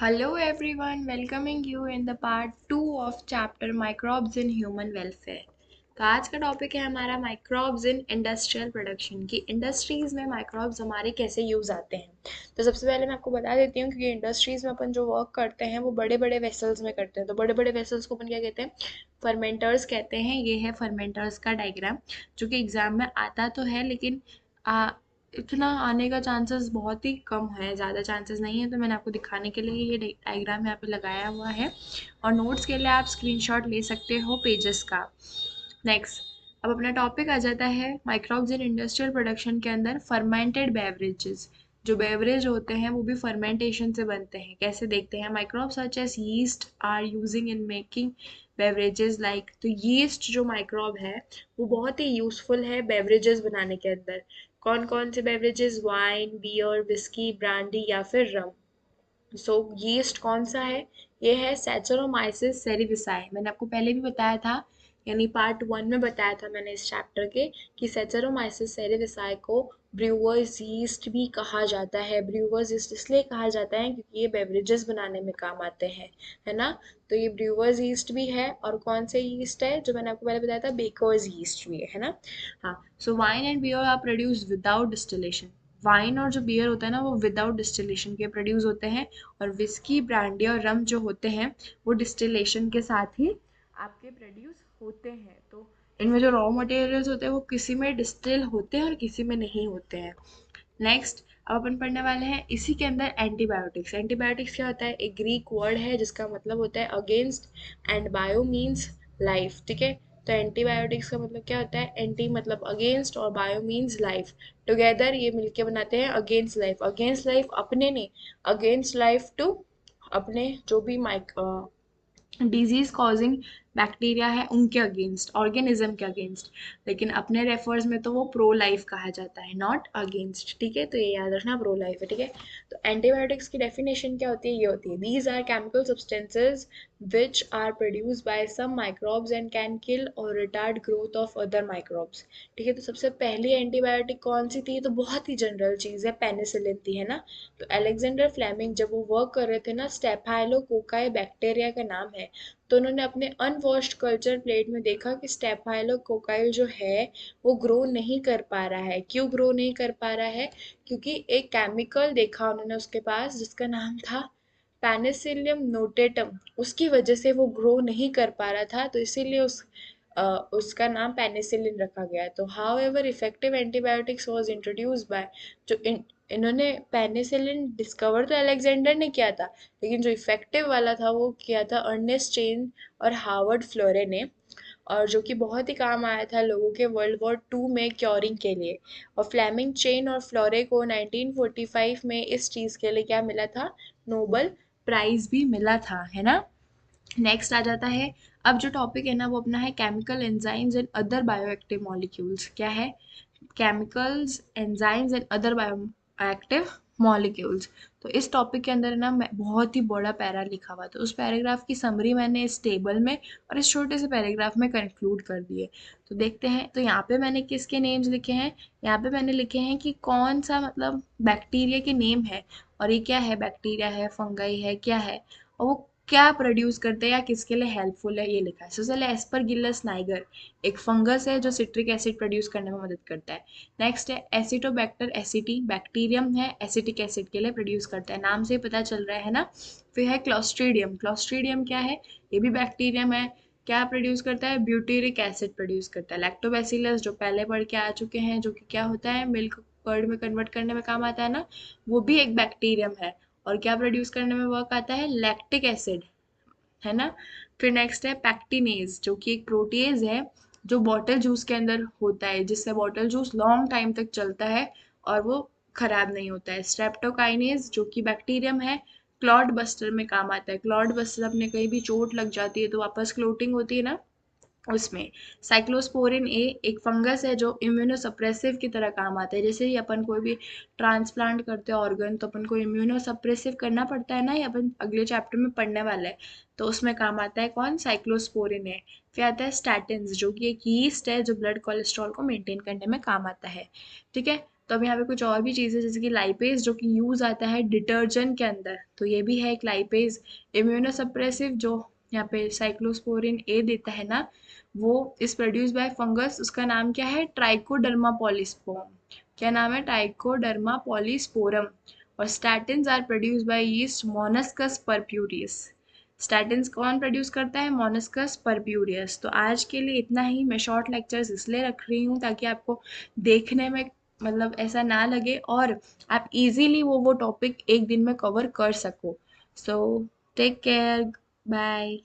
Hello everyone, welcoming you in the part 2 of chapter Microbes in Human Welfare। तो आज का topic है हमारा माइक्रोब्स इन इंडस्ट्रियल प्रोडक्शन की इंडस्ट्रीज़ में माइक्रोब्स हमारे कैसे यूज़ आते हैं। तो सबसे पहले मैं आपको बता देती हूँ क्योंकि इंडस्ट्रीज़ में अपन जो वर्क करते हैं वो बड़े बड़े वेसल्स में करते हैं। तो बड़े बड़े वेसल्स को अपन क्या कहते हैं? फर्मेंटर्स कहते हैं। ये है फर्मेंटर्स का डायग्राम जो कि एग्ज़ाम में आता तो है लेकिन इतना आने का चांसेस बहुत ही कम है, ज़्यादा चांसेस नहीं है। तो मैंने आपको दिखाने के लिए ये डायग्राम यहाँ पे लगाया हुआ है और नोट्स के लिए आप स्क्रीनशॉट ले सकते हो पेजेस का। नेक्स्ट, अब अपना टॉपिक आ जाता है माइक्रोब्स इन इंडस्ट्रियल प्रोडक्शन के अंदर फर्मेंटेड बेवरेजेस। जो बेवरेज होते हैं वो भी फर्मेंटेशन से बनते हैं। कैसे देखते हैं? Microbes such as yeast are using in making beverages like. तो यीस्ट जो माइक्रोब है वो बहुत ही यूजफुल है बेवरेजेस बनाने के अंदर। कौन कौन से beverages? Wine, beer, whisky, brandy या फिर रम। सो यीस्ट कौन सा है? ये है सैचरोमाइसिस सेरेविसाई। मैंने आपको पहले भी बताया था, यानी पार्ट 1 में बताया था मैंने इस चैप्टर के कि सैचरोमाइसिस सेरेविसाई को ब्रूअर्स यीस्ट भी कहा जाता है। ब्रूअर्स यीस्ट इसलिए कहा जाता है क्योंकि ये बेवरेजेस बनाने में काम आते हैं, है ना। तो ये ब्रूअर्स यीस्ट भी है। और कौन से यीस्ट है जो मैंने आपको पहले बताया था? बेकर्स यीस्ट भी है ना। हाँ, so wine and beer are produced without distillation. Wine और जो बियर होता है ना वो विदाउट डिस्टिलेशन के प्रोड्यूस होते हैं। और विस्की, ब्रांडी और रम जो होते हैं वो डिस्टिलेशन के साथ ही आपके प्रोड्यूस होते हैं। तो इनमें जो रॉ मटेरियल्स होते हैं वो किसी में डिस्टिल होते हैं और किसी में नहीं होते हैं। नेक्स्ट, अब अपन पढ़ने वाले हैं इसी के अंदर एंटीबायोटिक्स। एंटीबायोटिक्स क्या होता है? एक ग्रीक वर्ड है जिसका मतलब होता है against and bio means life. ठीक है, तो एंटीबायोटिक्स का मतलब क्या होता है? एंटी मतलब अगेंस्ट और बायो मीन्स लाइफ। टुगेदर ये मिलके बनाते हैं अगेंस्ट लाइफ। अगेंस्ट लाइफ अपने नहीं, अगेंस्ट लाइफ टू अपने जो भी डिजीज कॉजिंग बैक्टीरिया है उनके अगेंस्ट, ऑर्गेनिज्म के अगेंस्ट। लेकिन अपने रेफर्स में तो वो प्रो लाइफ कहा जाता है, नॉट अगेंस्ट। ठीक है, तो ये याद रखना, प्रो लाइफ है। ठीक है, तो एंटीबायोटिक्स की डेफिनेशन क्या होती है? ये होती है, these are chemical substances which are produce by some microbes and can kill or retard growth of other microbes. ठीक है, तो सबसे पहली एंटीबायोटिक कौन सी थी? तो बहुत ही जनरल चीज़ है, पेनिसिलिन थी, है ना। तो अलेक्जेंडर फ्लेमिंग जब वो वर्क कर रहे थे ना, स्टेफाइलोकोकाई बैक्टीरिया का नाम है, तो उन्होंने अपने अनवॉश्ड कल्चर प्लेट में देखा कि स्टेफाइलोकोकाई जो है वो ग्रो नहीं कर पा रहा है। क्यों ग्रो नहीं कर पा रहा है? क्योंकि एक केमिकल देखा उन्होंने उसके पास जिसका नाम था पेनिसिलियम नोटेटम, उसकी वजह से वो ग्रो नहीं कर पा रहा था, तो इसीलिए उसका नाम पेनिसिलिन रखा गया। तो how ever effective antibiotics was introduce by, जो इन्होंने पेनिसिलिन डिस्कवर तो अलेक्जेंडर ने किया था, लेकिन जो इफेक्टिव वाला था वो किया था अर्नेस्ट चेन और हार्वर्ड फ्लोरे ने। और जो कि बहुत ही काम आया था लोगों के वर्ल्ड वॉर 2 में क्योरिंग के लिए। और फ्लेमिंग, चेन और फ्लोरे को 1945 में इस चीज़ के लिए क्या मिला था? नोबल प्राइज भी मिला था, है ना। नेक्स्ट आ जाता है, अब जो टॉपिक है ना वो अपना है chemical enzymes and other bioactive molecules. क्या है? Chemicals, enzymes and other bioactive molecules. तो इस टॉपिक के अंदर ना मैं बहुत ही बड़ा पैरा लिखा हुआ, तो उस पैराग्राफ की समरी मैंने इस टेबल में और इस छोटे से पैराग्राफ में कंक्लूड कर दिए। तो देखते हैं, तो यहाँ पे मैंने किसके नेम्स लिखे हैं? यहाँ पे मैंने लिखे हैं कि कौन सा मतलब बैक्टीरिया के नेम है और ये क्या है, बैक्टीरिया है, फंगाई है, क्या है, और वो क्या प्रोड्यूस करते हैं या किसके लिए हेल्पफुल है, ये लिखा है। सो चलिए, एस्परगिलस नाइगर एक फंगस है जो सिट्रिक एसिड प्रोड्यूस करने में मदद करता है। नेक्स्ट है एसिटोबैक्टर एसिटी, बैक्टीरियम है, एसिटिक एसिड के लिए प्रोड्यूस करता है, नाम से ही पता चल रहा है ना। फिर है क्लोस्ट्रीडियम। क्लोस्ट्रीडियम क्या है? ये भी बैक्टीरियम है। क्या प्रोड्यूस करता है? ब्यूटेरिक एसिड प्रोड्यूस करता है। लैक्टोबैसिलस जो पहले पढ़ के आ चुके हैं, जो कि क्या होता है, मिल्क कर्ड में कन्वर्ट करने में काम आता है ना, वो भी एक बैक्टीरियम है। और क्या प्रोड्यूस करने में वर्क आता है? लैक्टिक एसिड, है ना। फिर नेक्स्ट है पैक्टिनेज, जो कि एक प्रोटीज है जो बॉटल जूस के अंदर होता है, जिससे बॉटल जूस लॉन्ग टाइम तक चलता है और वो खराब नहीं होता है। स्ट्रेप्टोकाइनेज जो कि बैक्टीरियम है, क्लॉट बस्टर में काम आता है। क्लॉट बस्टर, अपने कहीं भी चोट लग जाती है तो वापस क्लोटिंग होती है ना, उसमें। साइक्लोस्पोरिन ए एक फंगस है जो इम्यूनोसप्रेसिव की तरह काम आता है। जैसे ही अपन कोई भी ट्रांसप्लांट करते हैं ऑर्गन, तो अपन को इम्यूनोसप्रेसिव करना पड़ता है ना, ये अपन अगले चैप्टर में पढ़ने वाला है। तो उसमें काम आता है कौन? साइक्लोस्पोरिन है। फिर आता है स्टैटिन्स, जो कि एक यीस्ट है जो ब्लड कोलेस्ट्रॉल को मेंटेन करने में काम आता है। ठीक है, तो अब यहाँ पे कुछ और भी चीज़ें जैसे कि लाइपेज जो कि यूज़ आता है डिटर्जेंट के अंदर, तो ये भी है एक लाइपेज। इम्यूनोसप्रेसिव जो यहाँ पे साइक्लोस्पोरिन ए देता है ना, वो इज प्रोड्यूस बाय फंगस, उसका नाम क्या है, ट्राइकोडर्मा पॉलीस्पोरम। क्या नाम है, ट्राइकोडर्मा पॉलीस्पोरम। और statins are produce by yeast Monascus purpureus. Statins कौन प्रोड्यूस करता है, मोनस्कस परप्यूरियस। तो आज के लिए इतना ही। मैं शॉर्ट लेक्चर्स इसलिए रख रही हूँ ताकि आपको देखने में मतलब ऐसा ना लगे, और आप इजीली वो टॉपिक एक दिन में कवर कर सको। So take care, bye.